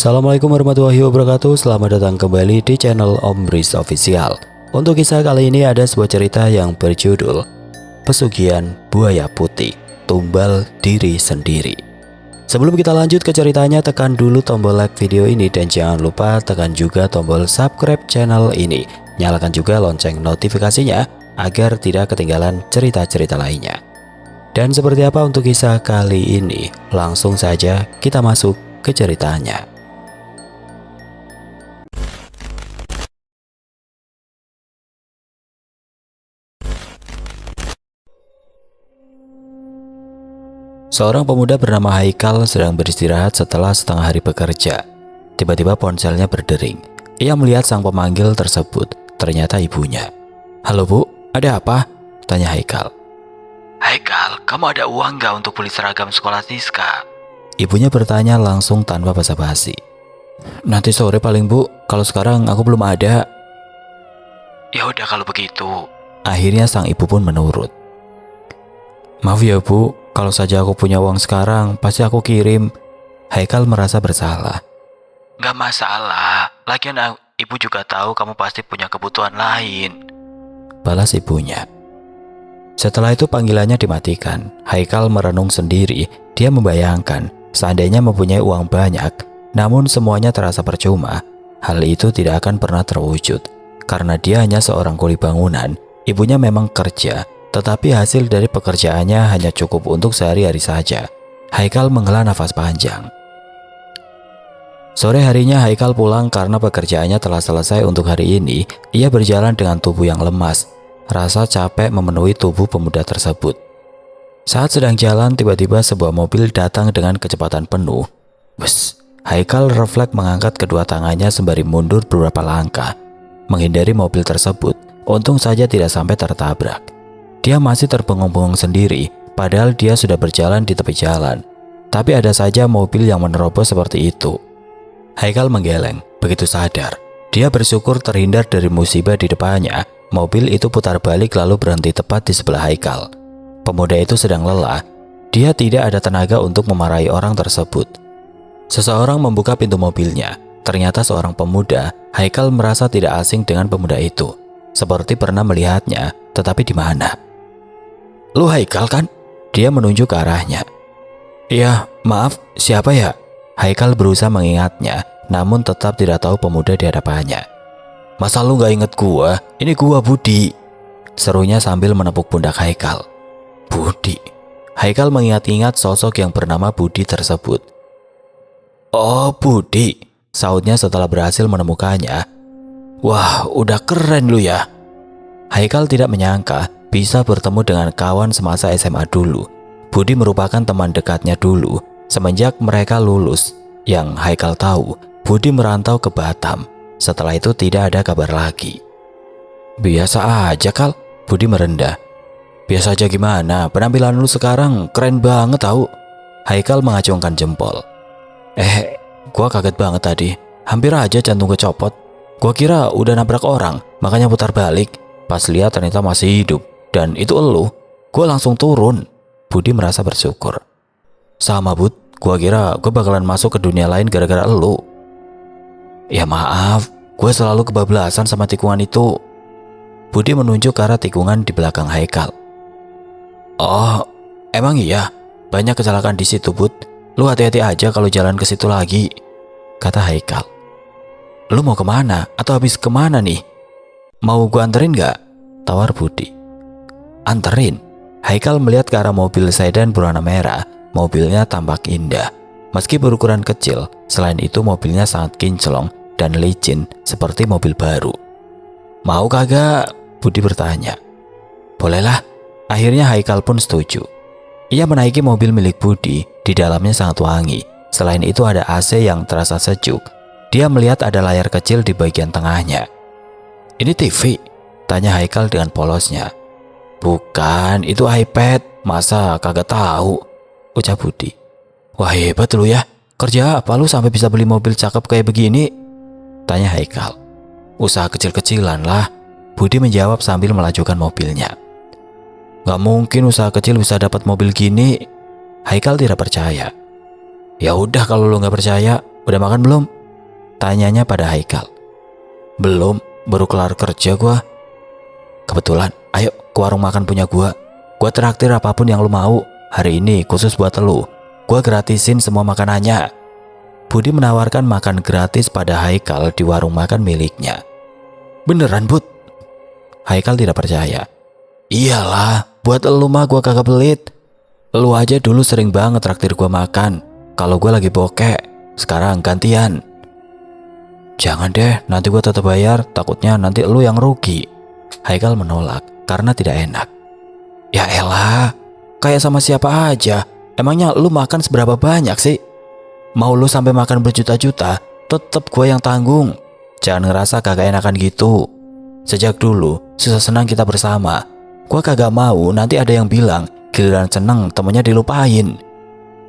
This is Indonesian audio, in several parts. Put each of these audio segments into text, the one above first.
Assalamualaikum warahmatullahi wabarakatuh. Selamat datang kembali di channel Om Riz Official. Untuk kisah kali ini ada sebuah cerita yang berjudul Pesugihan Buaya Putih Tumbal Diri Sendiri. Sebelum kita lanjut ke ceritanya, tekan dulu tombol like video ini dan jangan lupa tekan juga tombol subscribe channel ini. Nyalakan juga lonceng notifikasinya agar tidak ketinggalan cerita-cerita lainnya. Dan seperti apa untuk kisah kali ini? Langsung saja kita masuk ke ceritanya. Seorang pemuda bernama Haikal sedang beristirahat setelah setengah hari bekerja. Tiba-tiba ponselnya berdering. Ia melihat sang pemanggil tersebut, ternyata ibunya. "Halo Bu, ada apa?" tanya Haikal. "Haikal, kamu ada uang gak untuk beli seragam sekolah Siska?" Ibunya bertanya langsung tanpa basa-basi. "Nanti sore paling Bu, kalau sekarang aku belum ada." "Ya udah kalau begitu." Akhirnya sang ibu pun menurut. "Maaf ya Bu, kalau saja aku punya uang sekarang, pasti aku kirim." Haikal merasa bersalah. "Gak masalah, lagian ibu juga tahu kamu pasti punya kebutuhan lain," balas ibunya. Setelah itu panggilannya dimatikan. Haikal merenung sendiri. Dia membayangkan seandainya mempunyai uang banyak, namun semuanya terasa percuma. Hal itu tidak akan pernah terwujud, karena dia hanya seorang kuli bangunan. Ibunya memang kerja, tetapi hasil dari pekerjaannya hanya cukup untuk sehari-hari saja. Haikal menghela nafas panjang. Sore harinya Haikal pulang karena pekerjaannya telah selesai untuk hari ini. Ia berjalan dengan tubuh yang lemas. Rasa capek memenuhi tubuh pemuda tersebut. Saat sedang jalan, tiba-tiba sebuah mobil datang dengan kecepatan penuh. Bus, Haikal refleks mengangkat kedua tangannya sembari mundur beberapa langkah, menghindari mobil tersebut. Untung saja tidak sampai tertabrak. Dia masih terbengong-bengong sendiri, padahal dia sudah berjalan di tepi jalan. Tapi ada saja mobil yang menerobos seperti itu. Haikal menggeleng, begitu sadar. Dia bersyukur terhindar dari musibah di depannya. Mobil itu putar balik lalu berhenti tepat di sebelah Haikal. Pemuda itu sedang lelah. Dia tidak ada tenaga untuk memarahi orang tersebut. Seseorang membuka pintu mobilnya. Ternyata seorang pemuda. Haikal merasa tidak asing dengan pemuda itu. Seperti pernah melihatnya, tetapi di mana? "Lu Haikal kan?" Dia menunjuk ke arahnya. "Iya, maaf, siapa ya?" Haikal berusaha mengingatnya, namun tetap tidak tahu pemuda di hadapannya. "Masa lu gak inget gua? Ini gua Budi," serunya sambil menepuk pundak Haikal. "Budi?" Haikal mengingat-ingat sosok yang bernama Budi tersebut. "Oh, Budi," sautnya setelah berhasil menemukannya. "Wah, udah keren lu ya." Haikal tidak menyangka bisa bertemu dengan kawan semasa SMA dulu. Budi merupakan teman dekatnya dulu semenjak mereka lulus. Yang Haikal tahu, Budi merantau ke Batam. Setelah itu tidak ada kabar lagi. "Biasa aja Kal," Budi merendah. "Biasa aja gimana? Penampilan lu sekarang keren banget tahu." Haikal mengacungkan jempol. Gua kaget banget tadi. Hampir aja jantung kecopot. Gua kira udah nabrak orang, makanya putar balik. Pas lihat ternyata masih hidup. Dan itu elu. Gua langsung turun." Budi merasa bersyukur. "Sama Bud, gua kira gua bakalan masuk ke dunia lain gara-gara elu." "Ya maaf, gue selalu kebablasan sama tikungan itu." Budi menunjuk ke arah tikungan di belakang Haikal. "Oh, emang iya? Banyak kecelakaan di situ Bud. Lu hati-hati aja kalau jalan ke situ lagi," kata Haikal. "Lu mau kemana? Atau habis kemana nih? Mau gue anterin gak?" tawar Budi. "Anterin?" Haikal melihat ke arah mobil sedan berwarna merah. Mobilnya tampak indah. Meski berukuran kecil, selain itu mobilnya sangat kinclong dan licin seperti mobil baru. "Mau kagak?" Budi bertanya. "Bolehlah." Akhirnya Haikal pun setuju. Ia menaiki mobil milik Budi. Di dalamnya sangat wangi. Selain itu ada AC yang terasa sejuk. Dia melihat ada layar kecil di bagian tengahnya. "Ini TV?" tanya Haikal dengan polosnya. "Bukan, itu iPad. Masa kagak tahu?" ucap Budi. "Wah hebat lu ya. Kerja apa lu sampai bisa beli mobil cakep kayak begini?" tanya Haikal. "Usaha kecil-kecilan lah," Budi menjawab sambil melajukan mobilnya. "Gak mungkin usaha kecil bisa dapat mobil gini." Haikal tidak percaya. "Ya udah kalau lu gak percaya, udah makan belum? Tanyanya pada Haikal. Belum, baru kelar kerja gua. Kebetulan, ayo ke warung makan punya gua. Gua traktir apapun yang lu mau. Hari ini khusus buat lu. Gua gratisin semua makanannya. Budi menawarkan makan gratis pada Haikal di warung makan miliknya. Beneran, Bud? Haikal tidak percaya. Iyalah, buat lu mah gua kagak pelit. Lu aja dulu sering banget traktir gua makan kalau gua lagi bokek. Sekarang gantian. Jangan deh, nanti gua tetap bayar. Takutnya nanti lu yang rugi. Haikal menolak karena tidak enak. Ya elah, kayak sama siapa aja. Emangnya lu makan seberapa banyak sih? Mau lu sampai makan berjuta-juta, tetep gua yang tanggung. Jangan ngerasa kagak enakan gitu. Sejak dulu, susah senang kita bersama. Gua kagak mau nanti ada yang bilang giliran seneng temennya dilupain.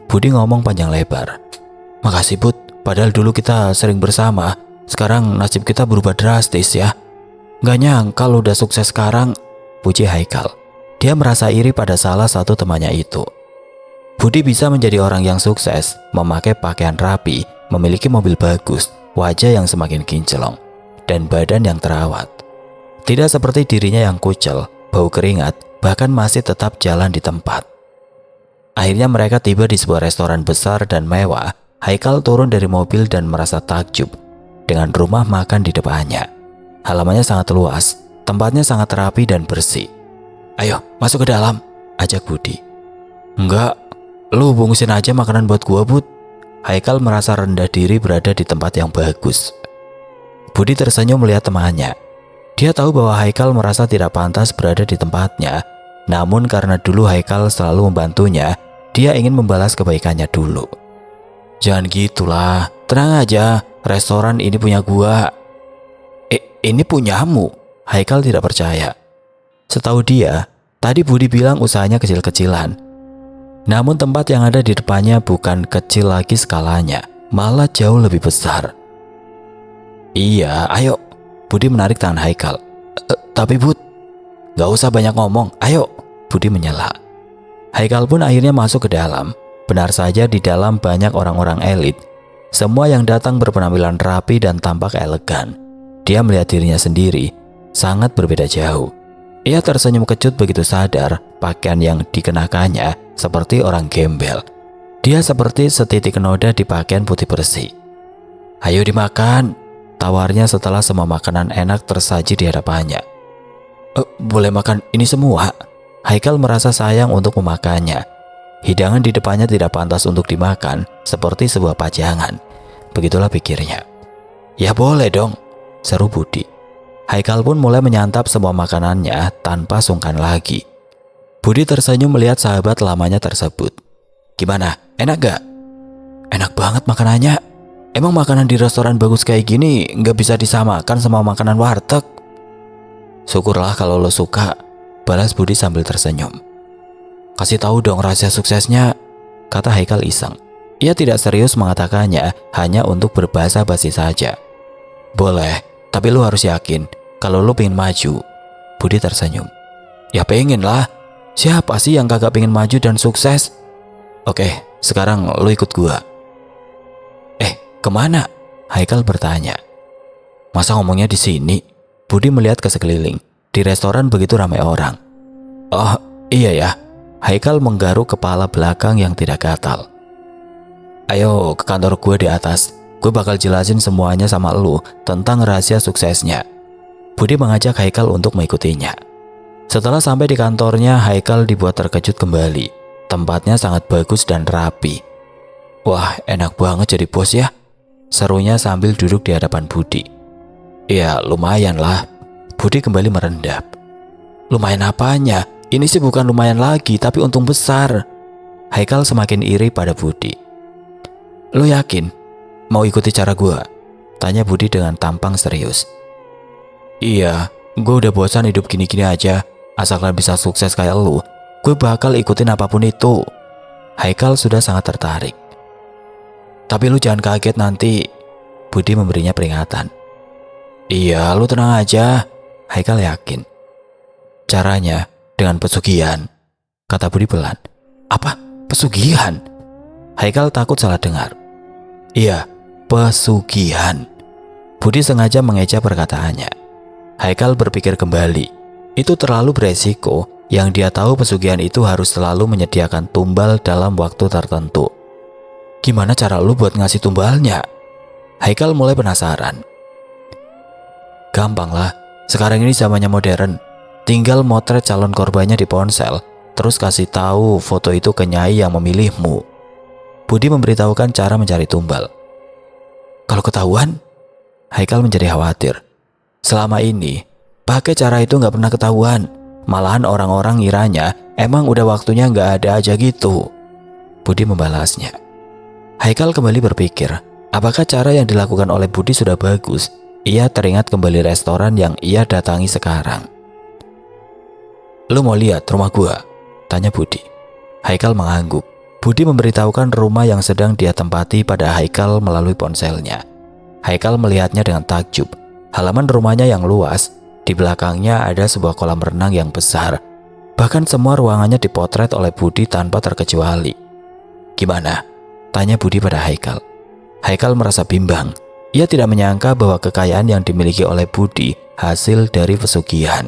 Budi ngomong panjang lebar. Makasih Bud, padahal dulu kita sering bersama. Sekarang nasib kita berubah drastis ya. Gak nyangka lu udah sukses sekarang, puji Haikal. Dia merasa iri pada salah satu temannya itu. Budi bisa menjadi orang yang sukses, memakai pakaian rapi, memiliki mobil bagus, wajah yang semakin kinclong, dan badan yang terawat. Tidak seperti dirinya yang kucel, bau keringat, bahkan masih tetap jalan di tempat. Akhirnya mereka tiba di sebuah restoran besar dan mewah. Haikal turun dari mobil dan merasa takjub dengan rumah makan di depannya. Halamannya sangat luas, tempatnya sangat rapi dan bersih. Ayo masuk ke dalam, ajak Budi. Enggak, lu bungkusin aja makanan buat gua Bud. Haikal merasa rendah diri berada di tempat yang bagus. Budi tersenyum melihat temannya. Dia tahu bahwa Haikal merasa tidak pantas berada di tempatnya. Namun karena dulu Haikal selalu membantunya, dia ingin membalas kebaikannya dulu. Jangan gitulah, tenang aja, restoran ini punya gua. Ini punyamu? Haikal tidak percaya. Setahu dia, tadi Budi bilang usahanya kecil-kecilan. Namun tempat yang ada di depannya bukan kecil lagi skalanya, malah jauh lebih besar. Iya, ayo. Budi menarik tangan Haikal. Tapi Bud, gak usah banyak ngomong, ayo. Budi menyela. Haikal pun akhirnya masuk ke dalam. Benar saja di dalam banyak orang-orang elit. Semua yang datang berpenampilan rapi dan tampak elegan. Dia melihat dirinya sendiri, sangat berbeda jauh. Ia tersenyum kejut begitu sadar pakaian yang dikenakannya seperti orang gembel. Dia seperti setitik noda di pakaian putih bersih. Ayo dimakan, tawarnya setelah semua makanan enak tersaji di hadapannya. Boleh makan ini semua? Haikal merasa sayang untuk memakannya. Hidangan di depannya tidak pantas untuk dimakan, seperti sebuah pajangan. Begitulah pikirnya. Ya boleh dong, seru Budi. Haikal pun mulai menyantap semua makanannya tanpa sungkan lagi. Budi tersenyum melihat sahabat lamanya tersebut. Gimana, enak gak? Enak banget makanannya. Emang makanan di restoran bagus kayak gini gak bisa disamakan sama makanan warteg? Syukurlah kalau lo suka, balas Budi sambil tersenyum. Kasih tahu dong rahasia suksesnya, kata Haikal iseng. Ia tidak serius mengatakannya, hanya untuk berbahasa basi saja. Boleh, tapi lu harus yakin kalau lu pengen maju. Budi tersenyum. Ya pengen lah. Siapa sih yang kagak pengen maju dan sukses? Oke, sekarang lu ikut gua. Kemana? Haikal bertanya. Masa ngomongnya di sini? Budi melihat ke sekeliling. Di restoran begitu ramai orang. Oh iya ya. Haikal menggaruk kepala belakang yang tidak gatal. Ayo ke kantor gue di atas. Gue bakal jelasin semuanya sama lu tentang rahasia suksesnya. Budi mengajak Haikal untuk mengikutinya. Setelah sampai di kantornya, Haikal dibuat terkejut kembali. Tempatnya sangat bagus dan rapi. Wah, enak banget jadi bos ya, serunya sambil duduk di hadapan Budi. Ya lumayan lah. Budi kembali merendap. Lumayan apanya? Ini sih bukan lumayan lagi, tapi untung besar. Haikal semakin iri pada Budi. Lu yakin mau ikuti cara gua? Tanya Budi dengan tampang serius. Iya, gue udah bosan hidup gini-gini aja. Asalkan bisa sukses kayak lu, gue bakal ikutin apapun itu. Haikal sudah sangat tertarik. Tapi lu jangan kaget nanti. Budi memberinya peringatan. Iya, lu tenang aja. Haikal yakin. Caranya dengan pesugihan, kata Budi pelan. Apa? Pesugihan? Haikal takut salah dengar. Iya, Pesugihan. Budi sengaja mengeja perkataannya. Haikal berpikir kembali. Itu terlalu beresiko. Yang dia tahu pesugihan itu harus selalu menyediakan tumbal dalam waktu tertentu. Gimana cara lu buat ngasih tumbalnya? Haikal mulai penasaran. Gampang lah, sekarang ini zamannya modern. Tinggal motret calon korbannya di ponsel, terus kasih tahu foto itu ke nyai yang memilihmu. Budi memberitahukan cara mencari tumbal. Kalau ketahuan? Haikal menjadi khawatir. Selama ini, pakai cara itu nggak pernah ketahuan. Malahan orang-orang ngiranya emang udah waktunya nggak ada aja gitu. Budi membalasnya. Haikal kembali berpikir, apakah cara yang dilakukan oleh Budi sudah bagus? Ia teringat kembali restoran yang ia datangi sekarang. Lu mau lihat rumah gua? Tanya Budi. Haikal mengangguk. Budi memberitahukan rumah yang sedang dia tempati pada Haikal melalui ponselnya. Haikal melihatnya dengan takjub. Halaman rumahnya yang luas. Di belakangnya ada sebuah kolam renang yang besar. Bahkan semua ruangannya dipotret oleh Budi tanpa terkecuali. Gimana? Tanya Budi pada Haikal. Haikal merasa bimbang. Ia tidak menyangka bahwa kekayaan yang dimiliki oleh Budi hasil dari pesugihan.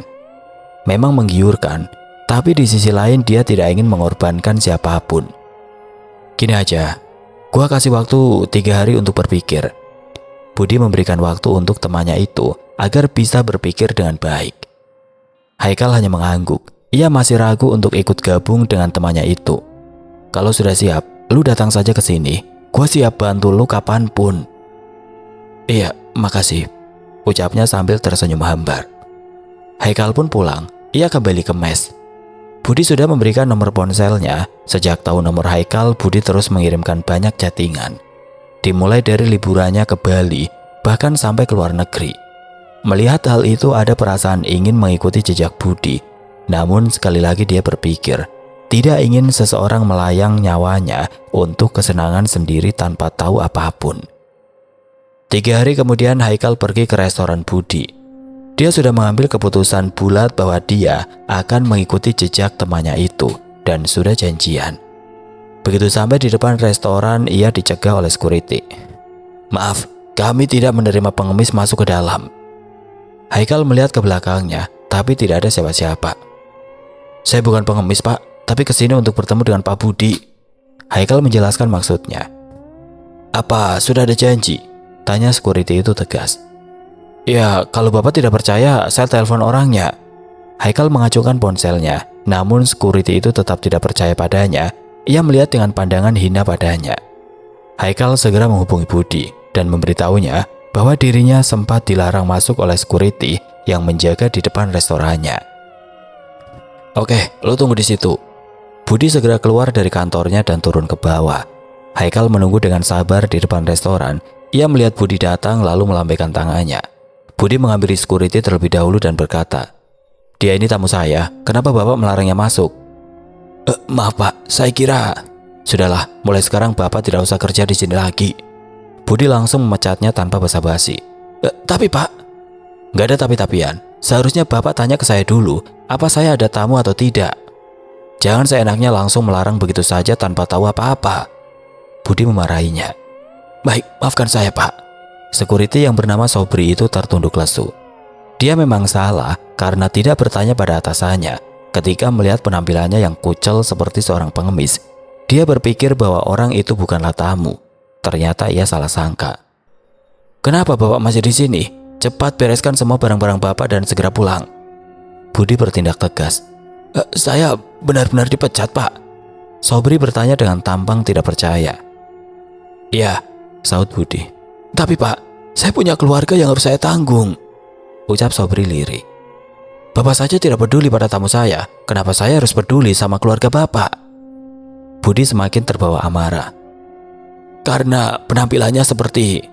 Memang menggiurkan, tapi di sisi lain dia tidak ingin mengorbankan siapapun. Gini aja, gua kasih waktu 3 hari untuk berpikir. Budi memberikan waktu untuk temannya itu agar bisa berpikir dengan baik. Haikal hanya mengangguk. Ia masih ragu untuk ikut gabung dengan temannya itu. Kalau sudah siap, lu datang saja ke sini. Gua siap bantu lu kapanpun. Iya, makasih, ucapnya sambil tersenyum hambar. Haikal pun pulang. Ia kembali ke mes. Budi sudah memberikan nomor ponselnya. Sejak tahu nomor Haikal, Budi terus mengirimkan banyak chattingan. Dimulai dari liburannya ke Bali, bahkan sampai ke luar negeri. Melihat hal itu ada perasaan ingin mengikuti jejak Budi. Namun sekali lagi dia berpikir, tidak ingin seseorang melayang nyawanya untuk kesenangan sendiri tanpa tahu apapun. 3 hari kemudian Haikal pergi ke restoran Budi. Dia sudah mengambil keputusan bulat bahwa dia akan mengikuti jejak temannya itu dan sudah janjian. Begitu sampai di depan restoran, ia dicegah oleh security. Maaf, kami tidak menerima pengemis masuk ke dalam. Haikal melihat ke belakangnya, tapi tidak ada siapa-siapa. Saya bukan pengemis, Pak, tapi kesini untuk bertemu dengan Pak Budi. Haikal menjelaskan maksudnya. Apa sudah ada janji? Tanya security itu tegas. Ya, kalau Bapak tidak percaya, saya telepon orangnya. Haikal mengacungkan ponselnya, namun security itu tetap tidak percaya padanya. Ia melihat dengan pandangan hina padanya. Haikal segera menghubungi Budi dan memberitahunya bahwa dirinya sempat dilarang masuk oleh security yang menjaga di depan restorannya. Oke, lo tunggu di situ. Budi segera keluar dari kantornya dan turun ke bawah. Haikal menunggu dengan sabar di depan restoran. Ia melihat Budi datang lalu melambaikan tangannya. Budi mengambil security terlebih dahulu dan berkata, "Dia ini tamu saya, kenapa Bapak melarangnya masuk?" Maaf Pak, saya kira... Sudahlah, mulai sekarang Bapak tidak usah kerja di sini lagi. Budi langsung memecatnya tanpa basa-basi. Tapi Pak... Gak ada tapi-tapian. Seharusnya Bapak tanya ke saya dulu, apa saya ada tamu atau tidak. Jangan seenaknya langsung melarang begitu saja tanpa tahu apa-apa. Budi memarahinya. Baik, maafkan saya Pak. Security yang bernama Sobri itu tertunduk lesu. Dia memang salah karena tidak bertanya pada atasannya. Ketika melihat penampilannya yang kucel seperti seorang pengemis, dia berpikir bahwa orang itu bukanlah tamu. Ternyata ia salah sangka. Kenapa Bapak masih di sini? Cepat bereskan semua barang-barang Bapak dan segera pulang. Budi bertindak tegas. Saya benar-benar dipecat Pak. Sobri bertanya dengan tampang tidak percaya. Iya, sahut Budi. Tapi Pak, saya punya keluarga yang harus saya tanggung, ucap Sobri lirih. Bapak saja tidak peduli pada tamu saya, kenapa saya harus peduli sama keluarga Bapak? Budi semakin terbawa amarah. Karena penampilannya seperti...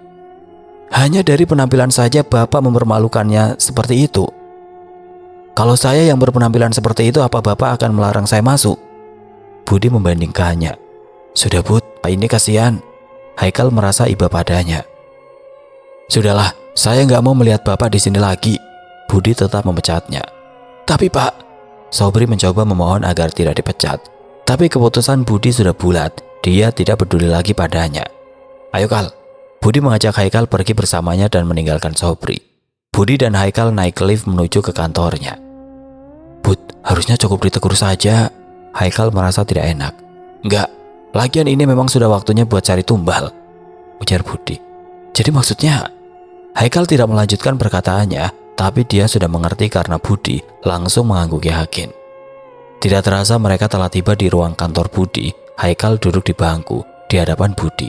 Hanya dari penampilan saja Bapak mempermalukannya seperti itu. Kalau saya yang berpenampilan seperti itu, apa Bapak akan melarang saya masuk? Budi membandingkannya. Sudah Bud, ini kasihan. Haikal merasa iba padanya. Sudahlah, saya nggak mau melihat Bapak di sini lagi. Budi tetap memecatnya. Tapi Pak, Sobri mencoba memohon agar tidak dipecat. Tapi keputusan Budi sudah bulat. Dia tidak peduli lagi padanya. Ayo Kal, Budi mengajak Haikal pergi bersamanya dan meninggalkan Sobri. Budi dan Haikal naik lift menuju ke kantornya. Bud, harusnya cukup ditegur saja. Haikal merasa tidak enak. Enggak, lagian ini memang sudah waktunya buat cari tumbal, ujar Budi. Jadi maksudnya? Haikal tidak melanjutkan perkataannya, tapi dia sudah mengerti karena Budi langsung mengangguk yakin. Tidak terasa mereka telah tiba di ruang kantor Budi. Haikal duduk di bangku di hadapan Budi.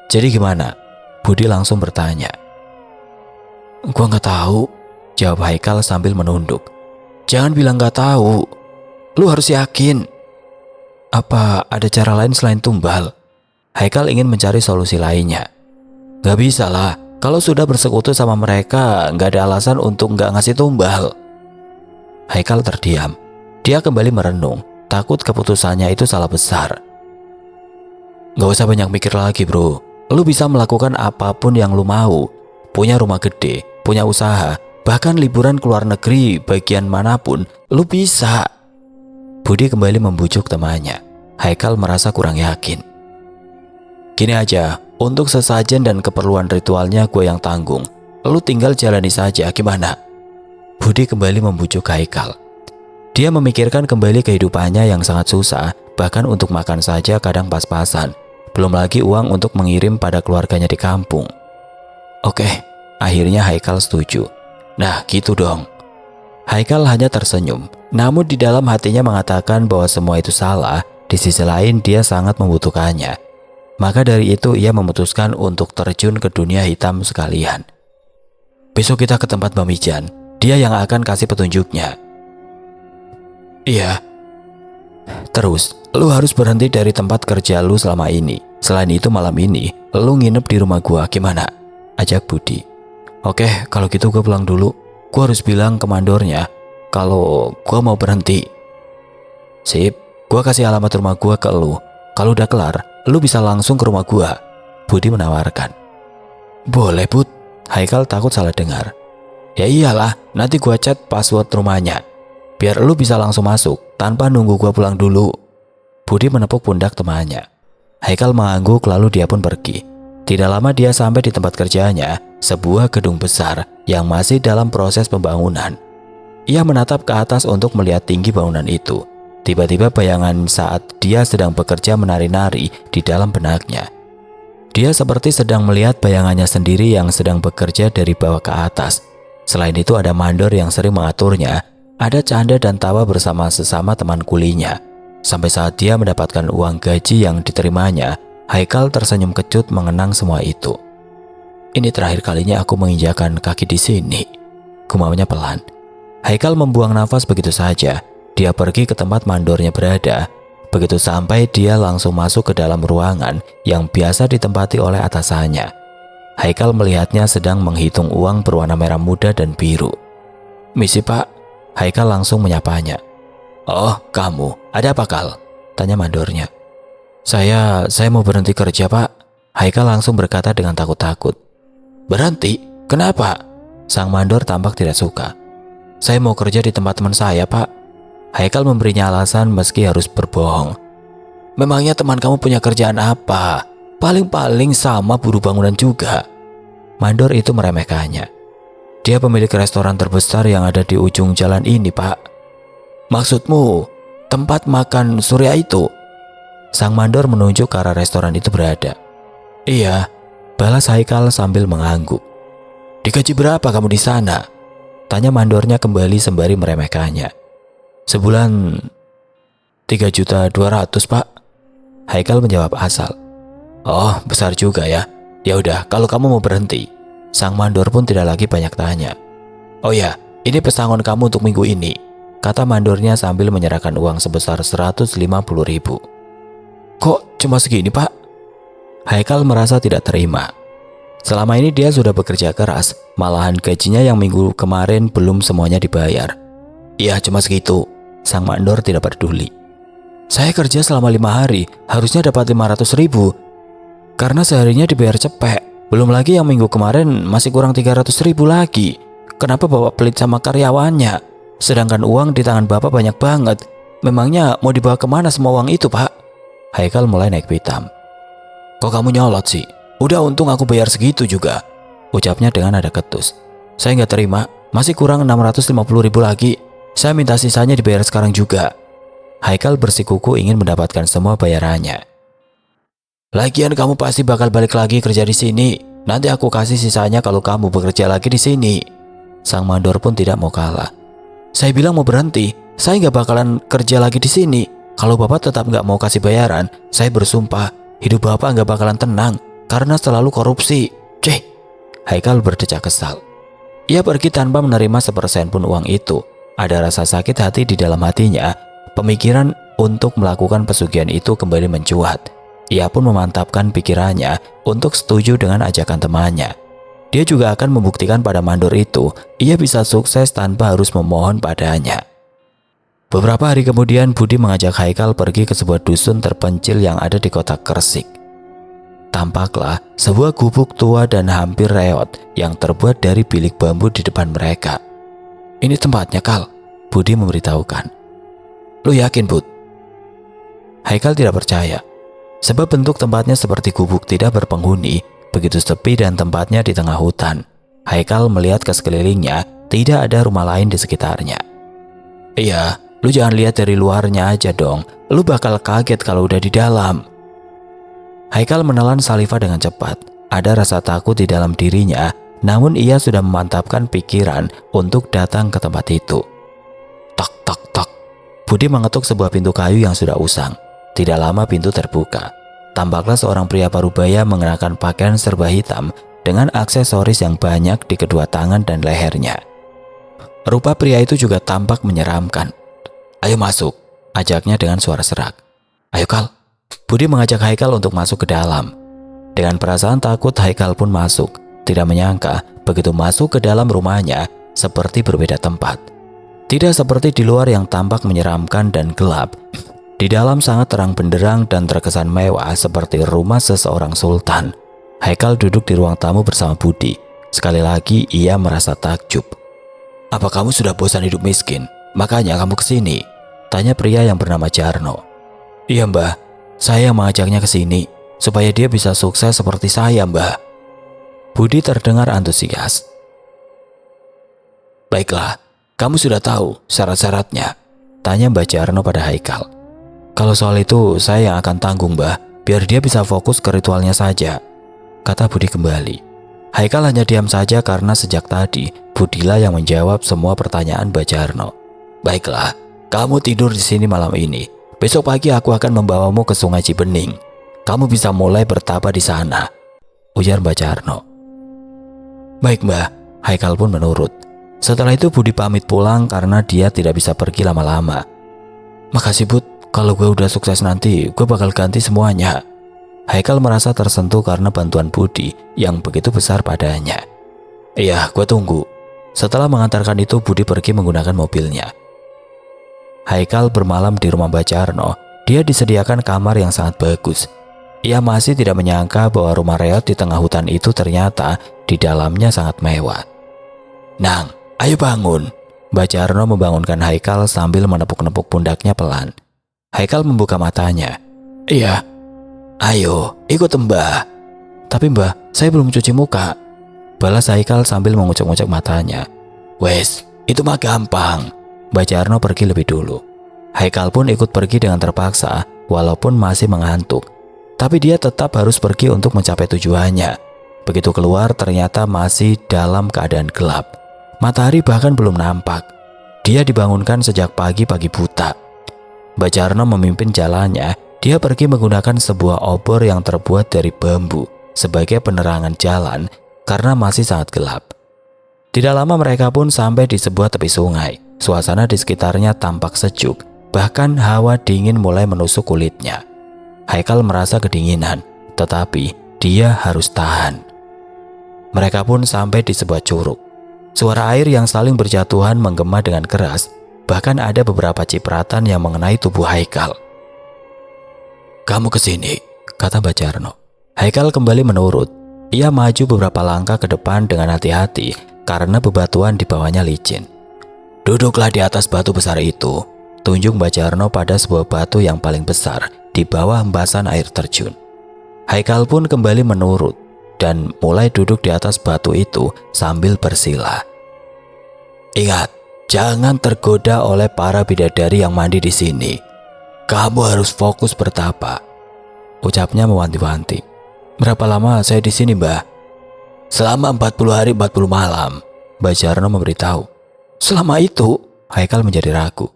Jadi gimana? Budi langsung bertanya. Gua nggak tahu, jawab Haikal sambil menunduk. Jangan bilang nggak tahu. Lu harus yakin. Apa ada cara lain selain tumbal? Haikal ingin mencari solusi lainnya. Gak bisa lah. Kalau sudah bersekutu sama mereka, nggak ada alasan untuk nggak ngasih tumbal. Haikal terdiam. Dia kembali merenung, takut keputusannya itu salah besar. Gak usah banyak mikir lagi bro. Lu bisa melakukan apapun yang lu mau. Punya rumah gede, punya usaha, bahkan liburan ke luar negeri bagian manapun, lu bisa. Budi kembali membujuk temannya. Haikal merasa kurang yakin. Gini aja, untuk sesajen dan keperluan ritualnya gue yang tanggung. Lu tinggal jalani saja, gimana? Budi kembali membujuk Haikal. Dia memikirkan kembali kehidupannya yang sangat susah, bahkan untuk makan saja kadang pas-pasan. Belum lagi uang untuk mengirim pada keluarganya di kampung. Oke, akhirnya Haikal setuju. Nah, gitu dong. Haikal hanya tersenyum, namun di dalam hatinya mengatakan bahwa semua itu salah. Di sisi lain dia sangat membutuhkannya. Maka dari itu ia memutuskan untuk terjun ke dunia hitam sekalian. Besok kita ke tempat Mbak Mijan. Dia yang akan kasih petunjuknya. Iya. Terus, lu harus berhenti dari tempat kerja lu selama ini. Selain itu malam ini, lu nginep di rumah gua, gimana? Ajak Budi. Oke, kalau gitu gua pulang dulu. Gua harus bilang ke mandornya kalau gua mau berhenti. Sip, gua kasih alamat rumah gua ke lu. Kalau udah kelar, lu bisa langsung ke rumah gua. Budi menawarkan. Boleh Bud. Haikal takut salah dengar. Ya iyalah, nanti gua chat password rumahnya. Biar lu bisa langsung masuk, tanpa nunggu gua pulang dulu. Budi menepuk pundak temannya. Haikal mengangguk lalu dia pun pergi. Tidak lama dia sampai di tempat kerjanya, sebuah gedung besar yang masih dalam proses pembangunan. Ia menatap ke atas untuk melihat tinggi bangunan itu. Tiba-tiba bayangan saat dia sedang bekerja menari-nari di dalam benaknya. Dia seperti sedang melihat bayangannya sendiri yang sedang bekerja dari bawah ke atas. Selain itu ada mandor yang sering mengaturnya. Ada canda dan tawa bersama sesama teman kulinya. Sampai saat dia mendapatkan uang gaji yang diterimanya, Haikal tersenyum kecut mengenang semua itu. Ini terakhir kalinya aku menginjakan kaki di sini, gumamnya pelan. Haikal membuang nafas begitu saja. Dia pergi ke tempat mandornya berada. Begitu sampai, dia langsung masuk ke dalam ruangan yang biasa ditempati oleh atasannya. Haikal melihatnya sedang menghitung uang berwarna merah muda dan biru. Misi Pak. Haikal langsung menyapanya. Oh, kamu, ada apa Kal? Tanya mandornya. Saya mau berhenti kerja Pak. Haikal langsung berkata dengan takut-takut. Berhenti? Kenapa? Sang mandor tampak tidak suka. Saya mau kerja di tempat teman saya Pak. Haikal memberinya alasan meski harus berbohong. Memangnya teman kamu punya kerjaan apa? Paling-paling sama buruh bangunan juga. Mandor itu meremehkannya. Dia pemilik restoran terbesar yang ada di ujung jalan ini, Pak. Maksudmu, tempat makan Surya itu? Sang mandor menunjuk ke arah restoran itu berada. Iya, balas Haikal sambil mengangguk. Digaji berapa kamu di sana? Tanya mandornya kembali sembari meremehkannya. Sebulan 3.200.000 Pak. Haikal menjawab asal. Oh, besar juga ya. Ya udah, kalau kamu mau berhenti. Sang mandor pun tidak lagi banyak tanya. Oh ya, ini pesangon kamu untuk minggu ini, kata mandornya sambil menyerahkan uang sebesar 150.000. Kok cuma segini Pak? Haikal merasa tidak terima. Selama ini dia sudah bekerja keras, malahan gajinya yang minggu kemarin belum semuanya dibayar. Iya cuma segitu. Sang mandor tidak peduli. Saya kerja selama 5 hari, harusnya dapat 500.000. Karena seharinya dibayar cepet. Belum lagi yang minggu kemarin masih kurang 300.000 lagi. Kenapa Bapak pelit sama karyawannya? Sedangkan uang di tangan Bapak banyak banget. Memangnya mau dibawa kemana semua uang itu Pak? Haikal mulai naik pitam. Kok kamu nyolot sih? Udah untung aku bayar segitu juga, ucapnya dengan nada ketus. Saya nggak terima, masih kurang 650.000 lagi. Saya minta sisanya dibayar sekarang juga. Haikal bersikuku ingin mendapatkan semua bayarannya. Lagian kamu pasti bakal balik lagi kerja di sini. Nanti aku kasih sisanya kalau kamu bekerja lagi di sini. Sang mandor pun tidak mau kalah. Saya bilang mau berhenti, saya nggak bakalan kerja lagi di sini. Kalau bapak tetap nggak mau kasih bayaran, saya bersumpah hidup bapak nggak bakalan tenang karena selalu korupsi. Ceh, Haikal berdecak kesal. Ia pergi tanpa menerima sepersen pun uang itu. Ada rasa sakit hati di dalam hatinya. Pemikiran untuk melakukan pesugihan itu kembali mencuat. Ia pun memantapkan pikirannya untuk setuju dengan ajakan temannya. Dia juga akan membuktikan pada mandor itu ia bisa sukses tanpa harus memohon padanya. Beberapa hari kemudian Budi mengajak Haikal pergi ke sebuah dusun terpencil yang ada di kota Gresik. Tampaklah sebuah gubuk tua dan hampir reot yang terbuat dari bilik bambu di depan mereka. Ini tempatnya, Kal, Budi memberitahukan. Lu yakin, Bud? Haikal tidak percaya. Sebab bentuk tempatnya seperti gubuk tidak berpenghuni, begitu sepi dan tempatnya di tengah hutan. Haikal melihat ke sekelilingnya, tidak ada rumah lain di sekitarnya. Iya, lu jangan lihat dari luarnya aja dong, lu bakal kaget kalau udah di dalam. Haikal menelan saliva dengan cepat. Ada rasa takut di dalam dirinya, namun ia sudah memantapkan pikiran untuk datang ke tempat itu. Tok tok tok. Budi mengetuk sebuah pintu kayu yang sudah usang. Tidak lama pintu terbuka. Tampaklah seorang pria parubaya mengenakan pakaian serba hitam dengan aksesoris yang banyak di kedua tangan dan lehernya. Rupa pria itu juga tampak menyeramkan. Ayo masuk, ajaknya dengan suara serak. Ayo Kal. Budi mengajak Haikal untuk masuk ke dalam. Dengan perasaan takut Haikal pun masuk. Tidak menyangka begitu masuk ke dalam rumahnya seperti berbeda tempat. Tidak seperti di luar yang tampak menyeramkan dan gelap. Di dalam sangat terang benderang dan terkesan mewah seperti rumah seseorang sultan. Haikal duduk di ruang tamu bersama Budi. Sekali lagi ia merasa takjub. Apa kamu sudah bosan hidup miskin? Makanya kamu kesini? Tanya pria yang bernama Jarno. Iya mbah, saya mengajaknya ke sini supaya dia bisa sukses seperti saya mbah. Budi terdengar antusias. Baiklah, kamu sudah tahu syarat-syaratnya? Tanya Mbah Jarno pada Haikal. Kalau soal itu saya yang akan tanggung mbah, biar dia bisa fokus ke ritualnya saja, kata Budi kembali. Haikal hanya diam saja karena sejak tadi Budilah yang menjawab semua pertanyaan Mbah Jarno. Baiklah, kamu tidur di sini malam ini. Besok pagi aku akan membawamu ke Sungai Cibening. Kamu bisa mulai bertapa di sana, ujar Mbah Jarno. Baik mbah, Haikal pun menurut. Setelah itu Budi pamit pulang karena dia tidak bisa pergi lama-lama. Makasih Bud, kalau gue udah sukses nanti gue bakal ganti semuanya. Haikal merasa tersentuh karena bantuan Budi yang begitu besar padanya. Iya, gue tunggu. Setelah mengantarkan itu Budi pergi menggunakan mobilnya. Haikal bermalam di rumah Mbah Jarno. Dia disediakan kamar yang sangat bagus. Ia masih tidak menyangka bahwa rumah reot di tengah hutan itu ternyata di dalamnya sangat mewah. Nang, ayo bangun. Mbah Jarno membangunkan Haikal sambil menepuk-nepuk pundaknya pelan. Haikal membuka matanya. Iya. Ayo, ikut mbah. Tapi mbah, saya belum cuci muka, balas Haikal sambil mengucek-ngucek matanya. Wes, itu mah gampang. Mbah Jarno pergi lebih dulu. Haikal pun ikut pergi dengan terpaksa, walaupun masih mengantuk. Tapi dia tetap harus pergi untuk mencapai tujuannya. Begitu keluar ternyata masih dalam keadaan gelap. Matahari bahkan belum nampak. Dia dibangunkan sejak pagi-pagi buta. Mbah Jarno memimpin jalannya. Dia pergi menggunakan sebuah obor yang terbuat dari bambu sebagai penerangan jalan karena masih sangat gelap. Tidak lama mereka pun sampai di sebuah tepi sungai. Suasana di sekitarnya tampak sejuk, bahkan hawa dingin mulai menusuk kulitnya. Haikal merasa kedinginan, tetapi dia harus tahan. Mereka pun sampai di sebuah curug. Suara air yang saling berjatuhan menggema dengan keras. Bahkan ada beberapa cipratan yang mengenai tubuh Haikal. Kamu kesini, kata Mbah Jarno. Haikal kembali menurut. Ia maju beberapa langkah ke depan dengan hati-hati karena bebatuan di bawahnya licin. Duduklah di atas batu besar itu, tunjuk Mbah Jarno pada sebuah batu yang paling besar di bawah hembasan air terjun. Haikal pun kembali menurut. dan mulai duduk di atas batu itu sambil bersila. "Ingat, jangan tergoda oleh para bidadari yang mandi di sini. Kamu harus fokus bertapa," ucapnya mewanti-wanti. "Berapa lama saya di sini, Mbah?" "Selama 40 hari 40 malam," Mbah Jarno memberitahu. "Selama itu?" Haikal menjadi ragu.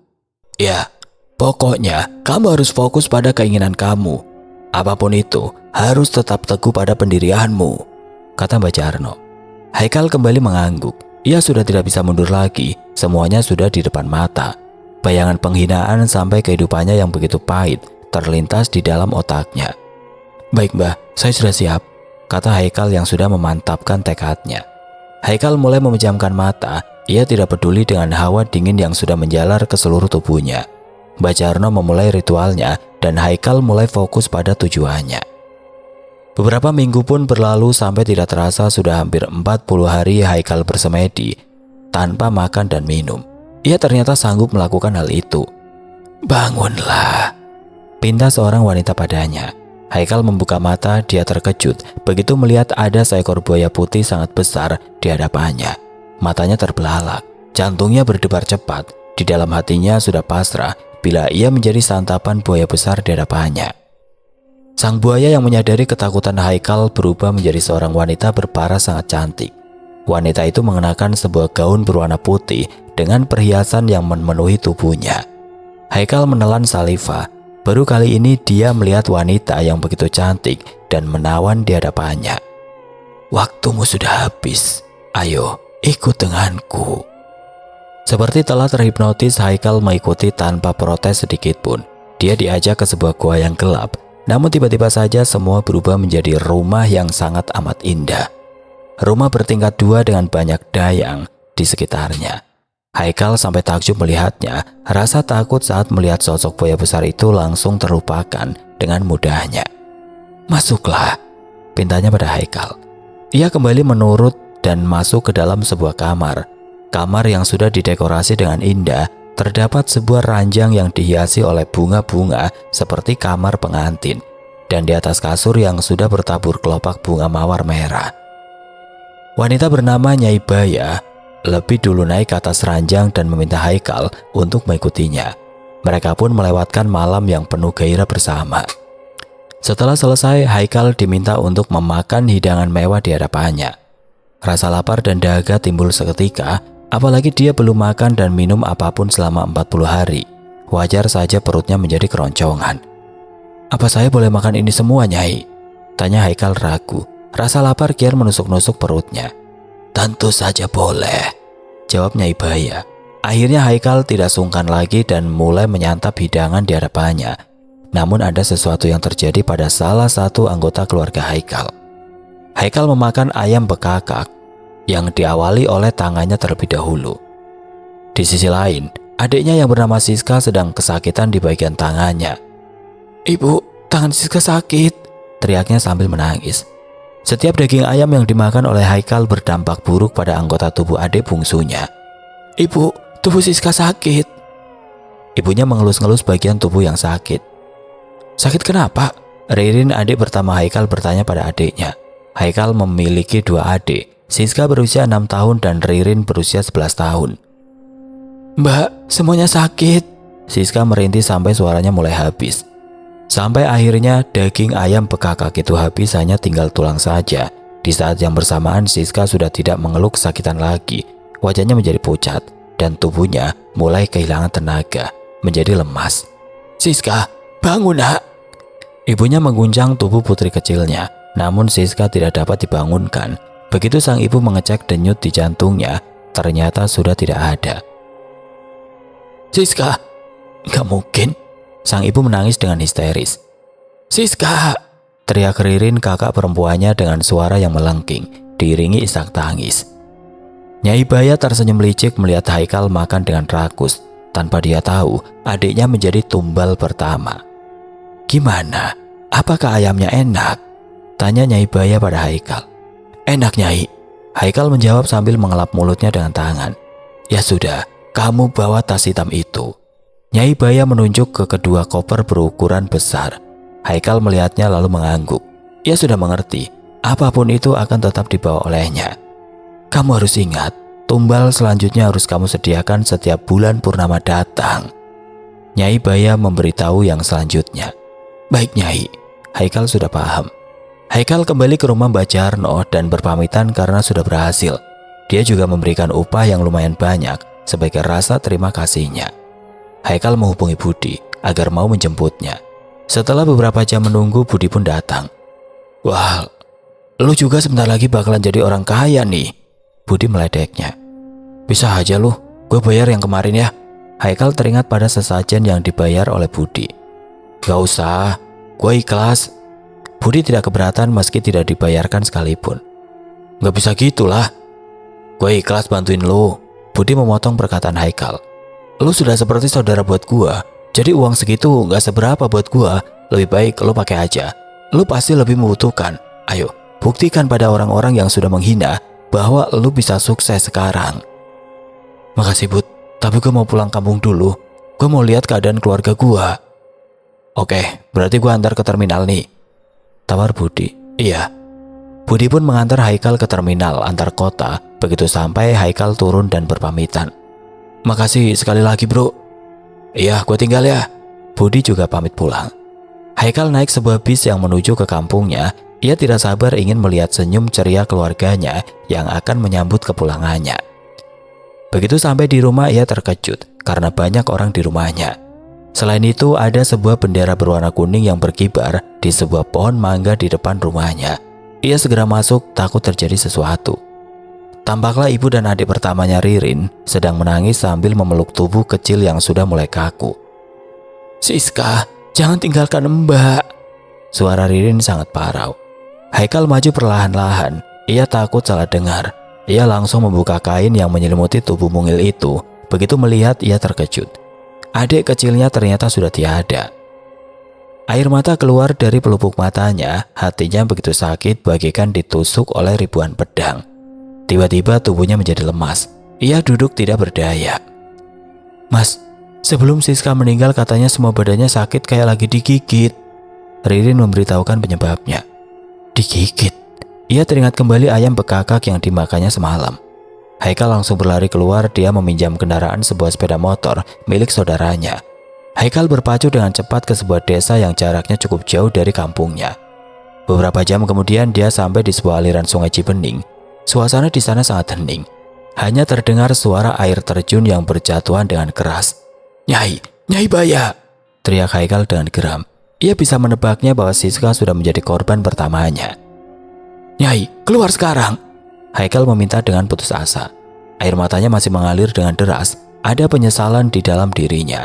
"Ya, pokoknya kamu harus fokus pada keinginan kamu. Apapun itu, harus tetap teguh pada pendirianmu," kata Mbah Jarno. Haikal kembali mengangguk. Ia sudah tidak bisa mundur lagi, semuanya sudah di depan mata. Bayangan penghinaan sampai kehidupannya yang begitu pahit terlintas di dalam otaknya. "Baik Mbah, saya sudah siap," kata Haikal yang sudah memantapkan tekadnya. Haikal mulai memejamkan mata. Ia tidak peduli dengan hawa dingin yang sudah menjalar ke seluruh tubuhnya. Mbah Jarno memulai ritualnya dan Haikal mulai fokus pada tujuannya. Beberapa minggu pun berlalu sampai tidak terasa sudah hampir 40 hari Haikal bersemedi tanpa makan dan minum. Ia ternyata sanggup melakukan hal itu. "Bangunlah," pinta seorang wanita padanya. Haikal membuka mata, dia terkejut begitu melihat ada seekor buaya putih sangat besar di hadapannya. Matanya terbelalak, jantungnya berdebar cepat. Di dalam hatinya sudah pasrah bila ia menjadi santapan buaya besar di hadapannya. Sang buaya yang menyadari ketakutan Haikal berubah menjadi seorang wanita berparas sangat cantik. Wanita itu mengenakan sebuah gaun berwarna putih dengan perhiasan yang memenuhi tubuhnya. Haikal menelan saliva. Baru kali ini dia melihat wanita yang begitu cantik dan menawan di hadapannya. "Waktumu sudah habis. Ayo, ikut denganku." Seperti telah terhipnotis, Haikal mengikuti tanpa protes sedikit pun. Dia diajak ke sebuah gua yang gelap. Namun tiba-tiba saja semua berubah menjadi rumah yang sangat amat indah. Rumah bertingkat 2 dengan banyak dayang di sekitarnya. Haikal sampai takjub melihatnya. Rasa takut saat melihat sosok buaya besar itu langsung terlupakan dengan mudahnya. "Masuklah," pintanya pada Haikal. Ia kembali menurut dan masuk ke dalam sebuah kamar. Kamar yang sudah didekorasi dengan indah. Terdapat sebuah ranjang yang dihiasi oleh bunga-bunga seperti kamar pengantin. Dan di atas kasur yang sudah bertabur kelopak bunga mawar merah. Wanita bernama Nyai Baya lebih dulu naik ke atas ranjang dan meminta Haikal untuk mengikutinya. Mereka pun melewatkan malam yang penuh gairah bersama. Setelah selesai, Haikal diminta untuk memakan hidangan mewah di hadapannya. Rasa lapar dan dahaga timbul seketika, apalagi dia belum makan dan minum apapun selama 40 hari. Wajar saja perutnya menjadi keroncongan. "Apa saya boleh makan ini semua, Nyai?" tanya Haikal ragu. Rasa lapar kian menusuk-nusuk perutnya. "Tentu saja boleh," jawab Nyai Baya. Akhirnya Haikal tidak sungkan lagi dan mulai menyantap hidangan di hadapannya. Namun ada sesuatu yang terjadi pada salah satu anggota keluarga Haikal. Haikal memakan ayam bekakak yang diawali oleh tangannya terlebih dahulu. Di sisi lain, adiknya yang bernama Siska sedang kesakitan di bagian tangannya. "Ibu, tangan Siska sakit," teriaknya sambil menangis. Setiap daging ayam yang dimakan oleh Haikal berdampak buruk pada anggota tubuh adik bungsunya. "Ibu, tubuh Siska sakit." Ibunya mengelus-ngelus bagian tubuh yang sakit. "Sakit kenapa?" Ririn, adik pertama Haikal, bertanya pada adiknya. Haikal memiliki 2 adik. Siska berusia 6 tahun dan Ririn berusia 11 tahun. "Mbak, semuanya sakit." Siska merintih sampai suaranya mulai habis. Sampai akhirnya daging ayam bekakak itu habis, hanya tinggal tulang saja. Di saat yang bersamaan Siska sudah tidak mengeluh kesakitan lagi. Wajahnya menjadi pucat dan tubuhnya mulai kehilangan tenaga, menjadi lemas. "Siska, bangun nak." Ibunya mengguncang tubuh putri kecilnya, namun Siska tidak dapat dibangunkan. Begitu sang ibu mengecek denyut di jantungnya, ternyata sudah tidak ada. "Siska, gak mungkin." Sang ibu menangis dengan histeris. "Siska!" teriak Ririn, kakak perempuannya, dengan suara yang melengking, diiringi isak tangis. Nyai Baya tersenyum licik melihat Haikal makan dengan rakus. Tanpa dia tahu, adiknya menjadi tumbal pertama. "Gimana? Apakah ayamnya enak?" tanya Nyai Baya pada Haikal. "Enak, Nyai," Haikal menjawab sambil mengelap mulutnya dengan tangan. "Ya sudah, kamu bawa tas hitam itu." Nyai Baya menunjuk ke kedua koper berukuran besar. Haikal melihatnya lalu mengangguk. Ia sudah mengerti. apapun itu akan tetap dibawa olehnya. Kamu harus ingat, tumbal selanjutnya harus kamu sediakan setiap bulan purnama datang. Nyai Baya memberitahu yang selanjutnya. Baik Nyai, Haikal sudah paham. Haikal kembali ke rumah Mbak Jarno dan berpamitan karena sudah berhasil. Dia juga memberikan upah yang lumayan banyak sebagai rasa terima kasihnya. Haikal menghubungi Budi agar mau menjemputnya. Setelah beberapa jam menunggu, Budi pun datang. Wah, lu juga sebentar lagi bakalan jadi orang kaya nih, Budi meledeknya. Bisa aja lu, gue bayar yang kemarin ya. Haikal teringat pada sesajen yang dibayar oleh Budi. Gak usah, gue ikhlas. Budi tidak keberatan meski tidak dibayarkan sekalipun. Gak bisa gitulah. Gue ikhlas bantuin lu. Budi memotong perkataan Haikal. Lu sudah seperti saudara buat gua, jadi uang segitu gak seberapa buat gua. Lebih baik lu pakai aja. Lu pasti lebih membutuhkan. Ayo, buktikan pada orang-orang yang sudah menghina bahwa lu bisa sukses sekarang. Makasih Bud, tapi gua mau pulang kampung dulu. Gua mau lihat keadaan keluarga gua. Oke, berarti gua antar ke terminal nih, tawar Budi. Iya. Budi pun mengantar Haikal ke terminal antar kota. Begitu sampai, Haikal turun dan berpamitan. Makasih sekali lagi bro. Iya, gue tinggal ya. Budi juga pamit pulang. Haikal naik sebuah bis yang menuju ke kampungnya. Ia tidak sabar ingin melihat senyum ceria keluarganya yang akan menyambut kepulangannya. Begitu sampai di rumah, ia terkejut karena banyak orang di rumahnya. Selain itu, ada sebuah bendera berwarna kuning yang berkibar di sebuah pohon mangga di depan rumahnya. Ia segera masuk, takut terjadi sesuatu. Tampaklah ibu dan adik pertamanya Ririn sedang menangis sambil memeluk tubuh kecil yang sudah mulai kaku. Siska, jangan tinggalkan Mbak. Suara Ririn sangat parau. Haikal maju perlahan-lahan. Ia takut salah dengar. Ia langsung membuka kain yang menyelimuti tubuh mungil itu. Begitu melihat, ia terkejut. Adik kecilnya ternyata sudah tiada. Air mata keluar dari pelupuk matanya. Hatinya begitu sakit bagaikan ditusuk oleh ribuan pedang. Tiba-tiba tubuhnya menjadi lemas. Ia duduk tidak berdaya. Mas, sebelum Siska meninggal katanya semua badannya sakit kayak lagi digigit. Ririn memberitahukan penyebabnya. Digigit? Ia teringat kembali ayam bekakak yang dimakannya semalam. Haikal langsung berlari keluar. Dia meminjam kendaraan sebuah sepeda motor milik saudaranya. Haikal berpacu dengan cepat ke sebuah desa yang jaraknya cukup jauh dari kampungnya. Beberapa jam kemudian dia sampai di sebuah aliran sungai Cibening. Suasana di sana sangat hening. Hanya terdengar suara air terjun yang berjatuhan dengan keras. Nyai, Nyai Baya! Teriak Haikal dengan geram. Ia bisa menebaknya bahwa Siska sudah menjadi korban pertamanya. Nyai, keluar sekarang! Haikal meminta dengan putus asa. Air matanya masih mengalir dengan deras. Ada penyesalan di dalam dirinya.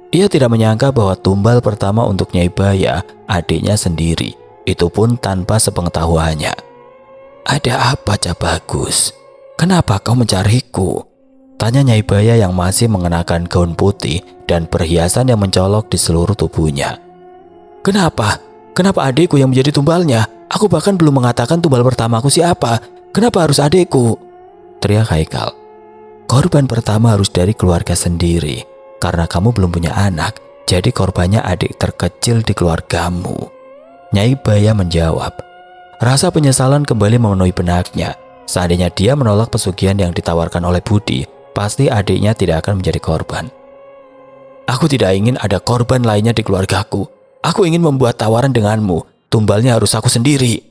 Ia tidak menyangka bahwa tumbal pertama untuk Nyai Baya adiknya sendiri. Itu pun tanpa sepengetahuannya. Ada apa, Cak Bagus? Kenapa kau mencariku? Tanya Nyai Baya yang masih mengenakan gaun putih dan perhiasan yang mencolok di seluruh tubuhnya. Kenapa? Kenapa adikku yang menjadi tumbalnya? Aku bahkan belum mengatakan tumbal pertamaku siapa. Kenapa harus adikku? Teriak Haikal. Korban pertama harus dari keluarga sendiri. Karena kamu belum punya anak, jadi korbannya adik terkecil di keluargamu. Nyai Baya menjawab. Rasa penyesalan kembali memenuhi benaknya. Seandainya dia menolak pesugihan yang ditawarkan oleh Budi, pasti adiknya tidak akan menjadi korban. Aku tidak ingin ada korban lainnya di keluargaku. Aku ingin membuat tawaran denganmu. Tumbalnya harus aku sendiri.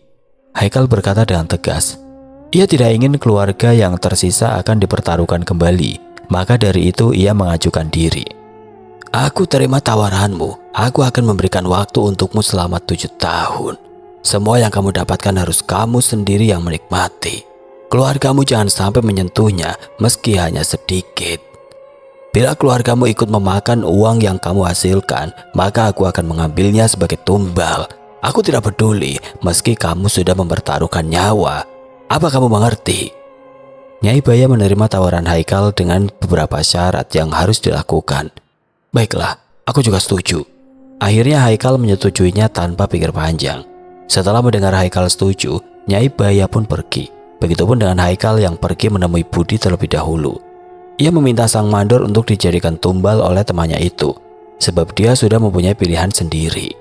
Haikal berkata dengan tegas. Ia tidak ingin keluarga yang tersisa akan dipertaruhkan kembali. Maka dari itu ia mengajukan diri. Aku terima tawaranmu. Aku akan memberikan waktu untukmu selama 7 tahun. Semua yang kamu dapatkan harus kamu sendiri yang menikmati. Keluargamu jangan sampai menyentuhnya meski hanya sedikit. Bila keluargamu ikut memakan uang yang kamu hasilkan, maka aku akan mengambilnya sebagai tumbal. Aku tidak peduli meski kamu sudah mempertaruhkan nyawa. Apa kamu mengerti? Nyai Baya menerima tawaran Haikal dengan beberapa syarat yang harus dilakukan. Baiklah, aku juga setuju. Akhirnya Haikal menyetujuinya tanpa pikir panjang. Setelah mendengar Haikal setuju, Nyai Baya pun pergi. Begitupun dengan Haikal yang pergi menemui Budi terlebih dahulu. Ia meminta sang mandor untuk dijadikan tumbal oleh temannya itu, sebab dia sudah mempunyai pilihan sendiri.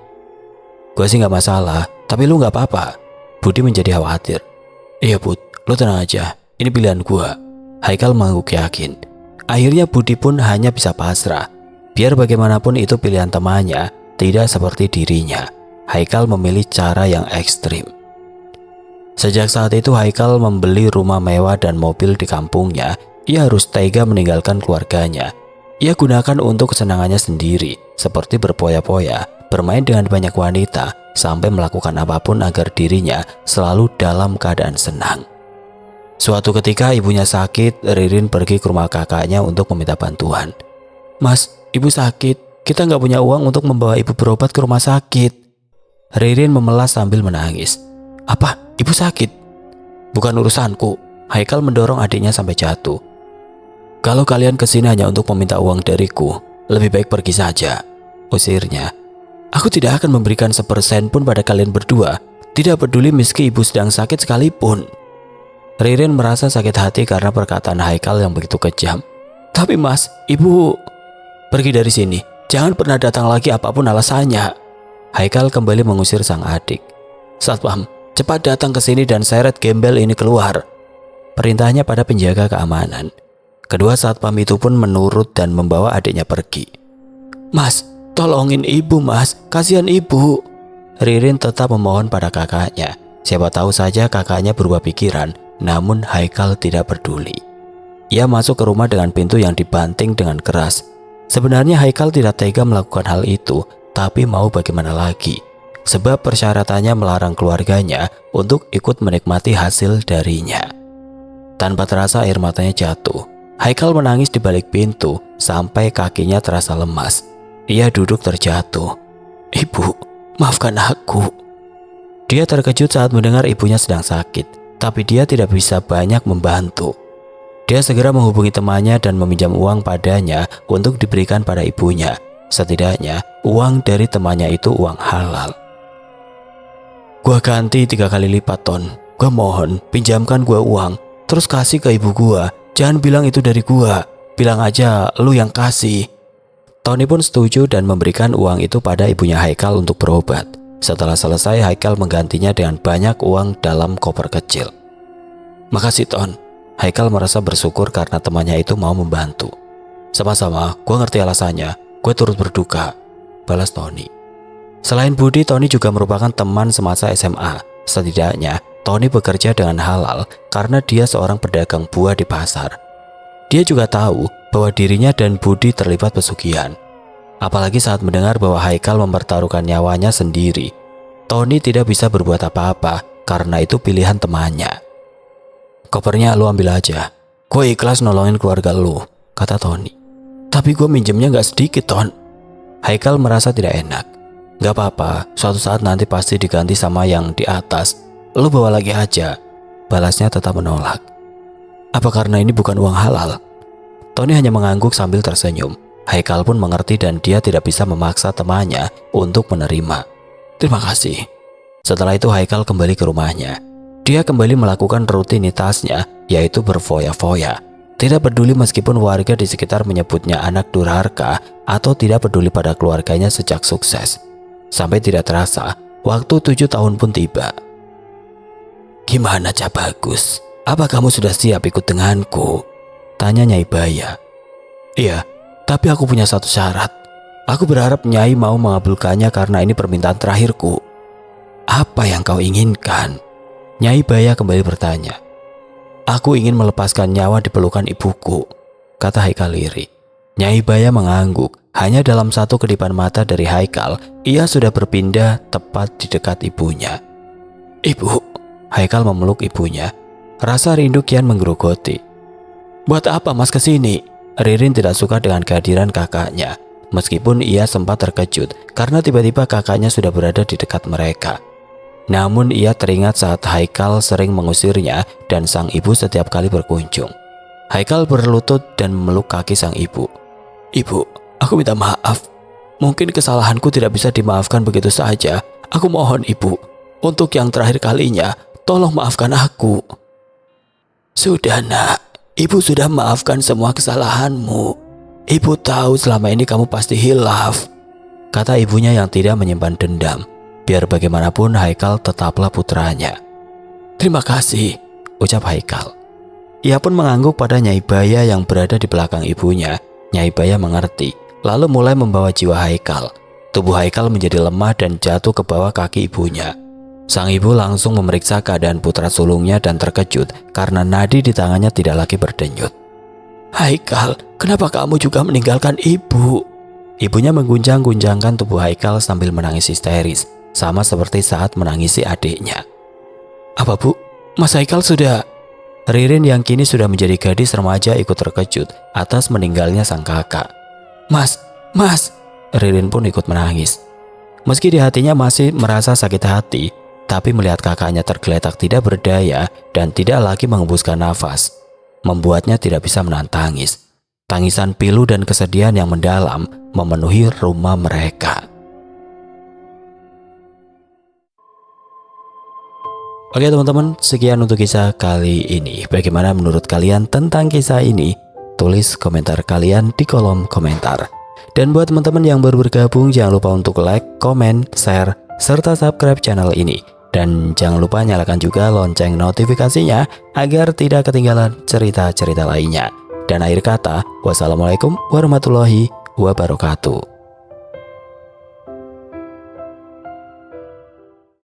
Gue sih gak masalah, tapi lu gak apa-apa. Budi menjadi khawatir. Iya Bud, lo tenang aja, ini pilihan gua. Haikal mengangguk yakin. Akhirnya Budi pun hanya bisa pasrah. Biar bagaimanapun itu pilihan temannya, tidak seperti dirinya. Haikal memilih cara yang ekstrim. Sejak saat itu Haikal membeli rumah mewah dan mobil di kampungnya. Ia harus tega meninggalkan keluarganya. Ia gunakan untuk kesenangannya sendiri, seperti berpoya-poya, bermain dengan banyak wanita, sampai melakukan apapun agar dirinya selalu dalam keadaan senang. Suatu ketika ibunya sakit, Ririn pergi ke rumah kakaknya untuk meminta bantuan. Mas, ibu sakit, kita nggak punya uang untuk membawa ibu berobat ke rumah sakit. Ririn memelas sambil menangis. Apa? Ibu sakit? Bukan urusanku. Haikal mendorong adiknya sampai jatuh. Kalau kalian kesini hanya untuk meminta uang dariku, lebih baik pergi saja, usirnya. Aku tidak akan memberikan 1% pun pada kalian berdua, tidak peduli meski ibu sedang sakit sekalipun. Ririn merasa sakit hati karena perkataan Haikal yang begitu kejam. Tapi mas, ibu... Pergi dari sini, jangan pernah datang lagi apapun alasannya. Haikal kembali mengusir sang adik. Satpam, cepat datang ke sini dan seret gembel ini keluar, perintahnya pada penjaga keamanan. Kedua satpam itu pun menurut dan membawa adiknya pergi. Mas, tolongin ibu mas, kasihan ibu. Ririn tetap memohon pada kakaknya. Siapa tahu saja kakaknya berubah pikiran, namun Haikal tidak peduli. Ia masuk ke rumah dengan pintu yang dibanting dengan keras. Sebenarnya Haikal tidak tega melakukan hal itu, tapi mau bagaimana lagi? Sebab persyaratannya melarang keluarganya untuk ikut menikmati hasil darinya. Tanpa terasa air matanya jatuh. Haikal menangis di balik pintu sampai kakinya terasa lemas. Ia duduk terjatuh. Ibu, maafkan aku. Dia terkejut saat mendengar ibunya sedang sakit, tapi dia tidak bisa banyak membantu. Dia segera menghubungi temannya dan meminjam uang padanya untuk diberikan pada ibunya. Setidaknya uang dari temannya itu uang halal. Gua ganti 3 kali lipat, Ton. Gua mohon, pinjamkan gua uang, terus kasih ke ibu gua. Jangan bilang itu dari gua, bilang aja lu yang kasih. Tony pun setuju dan memberikan uang itu pada ibunya Haikal untuk berobat. Setelah selesai, Haikal menggantinya dengan banyak uang dalam koper kecil. Makasih, Ton. Haikal merasa bersyukur karena temannya itu mau membantu. Sama-sama, gue ngerti alasannya, gue turut berduka, balas Tony. Selain Budi, Tony juga merupakan teman semasa SMA. Setidaknya, Tony bekerja dengan halal karena dia seorang pedagang buah di pasar. Dia juga tahu bahwa dirinya dan Budi terlibat pesugihan. Apalagi saat mendengar bahwa Haikal mempertaruhkan nyawanya sendiri. Tony tidak bisa berbuat apa-apa karena itu pilihan temannya. Kopernya lu ambil aja. Gue ikhlas nolongin keluarga lu, kata Tony. Tapi gue minjemnya gak sedikit, Ton. Haikal merasa tidak enak. Gak apa-apa, suatu saat nanti pasti diganti sama yang di atas. Lu bawa lagi aja, balasnya tetap menolak. Apa karena ini bukan uang halal? Tony hanya mengangguk sambil tersenyum. Haikal pun mengerti dan dia tidak bisa memaksa temannya untuk menerima. Terima kasih. Setelah itu Haikal kembali ke rumahnya. Dia kembali melakukan rutinitasnya, yaitu berfoya-foya. Tidak peduli meskipun warga di sekitar menyebutnya anak durhaka atau tidak peduli pada keluarganya sejak sukses. Sampai tidak terasa, waktu 7 tahun pun tiba. Gimana Cak Bagus? Apa kamu sudah siap ikut denganku? Tanya Nyai Baya. Iya, tapi aku punya satu syarat. Aku berharap Nyai mau mengabulkannya karena ini permintaan terakhirku. Apa yang kau inginkan? Nyai Baya kembali bertanya. Aku ingin melepaskan nyawa di pelukan ibuku, kata Haikal lirih. Nyai Baya mengangguk. Hanya dalam satu kedipan mata dari Haikal, ia sudah berpindah tepat di dekat ibunya. Ibu, Haikal memeluk ibunya. Rasa rindu kian menggerogoti. Buat apa mas kesini? Ririn tidak suka dengan kehadiran kakaknya. Meskipun ia sempat terkejut karena tiba-tiba kakaknya sudah berada di dekat mereka. Namun ia teringat saat Haikal sering mengusirnya dan sang ibu setiap kali berkunjung. Haikal berlutut dan memeluk kaki sang ibu. Ibu, aku minta maaf. Mungkin kesalahanku tidak bisa dimaafkan begitu saja. Aku mohon ibu, untuk yang terakhir kalinya, tolong maafkan aku. Sudah nak, ibu sudah maafkan semua kesalahanmu. Ibu tahu selama ini kamu pasti hilaf, kata ibunya yang tidak menyimpan dendam. Biar bagaimanapun Haikal tetaplah putranya. Terima kasih, ucap Haikal. Ia pun mengangguk pada Nyai Baya yang berada di belakang ibunya. Nyai Baya mengerti, lalu mulai membawa jiwa Haikal. Tubuh Haikal menjadi lemah dan jatuh ke bawah kaki ibunya. Sang ibu langsung memeriksa keadaan putra sulungnya dan terkejut karena nadi di tangannya tidak lagi berdenyut. Haikal, kenapa kamu juga meninggalkan ibu? Ibunya mengguncang-guncangkan tubuh Haikal sambil menangis histeris, sama seperti saat menangisi adiknya. Apa bu? Mas Haikal sudah... Ririn yang kini sudah menjadi gadis remaja ikut terkejut atas meninggalnya sang kakak. Mas! Ririn pun ikut menangis. Meski di hatinya masih merasa sakit hati, tapi melihat kakaknya tergeletak tidak berdaya dan tidak lagi mengembuskan nafas, membuatnya tidak bisa menahan tangis. Tangisan pilu dan kesedihan yang mendalam memenuhi rumah mereka. Oke teman-teman, sekian untuk kisah kali ini. Bagaimana menurut kalian tentang kisah ini? Tulis komentar kalian di kolom komentar. Dan buat teman-teman yang baru bergabung, jangan lupa untuk like, komen, share, serta subscribe channel ini. Dan jangan lupa nyalakan juga lonceng notifikasinya agar tidak ketinggalan cerita-cerita lainnya. Dan akhir kata, wassalamualaikum warahmatullahi wabarakatuh.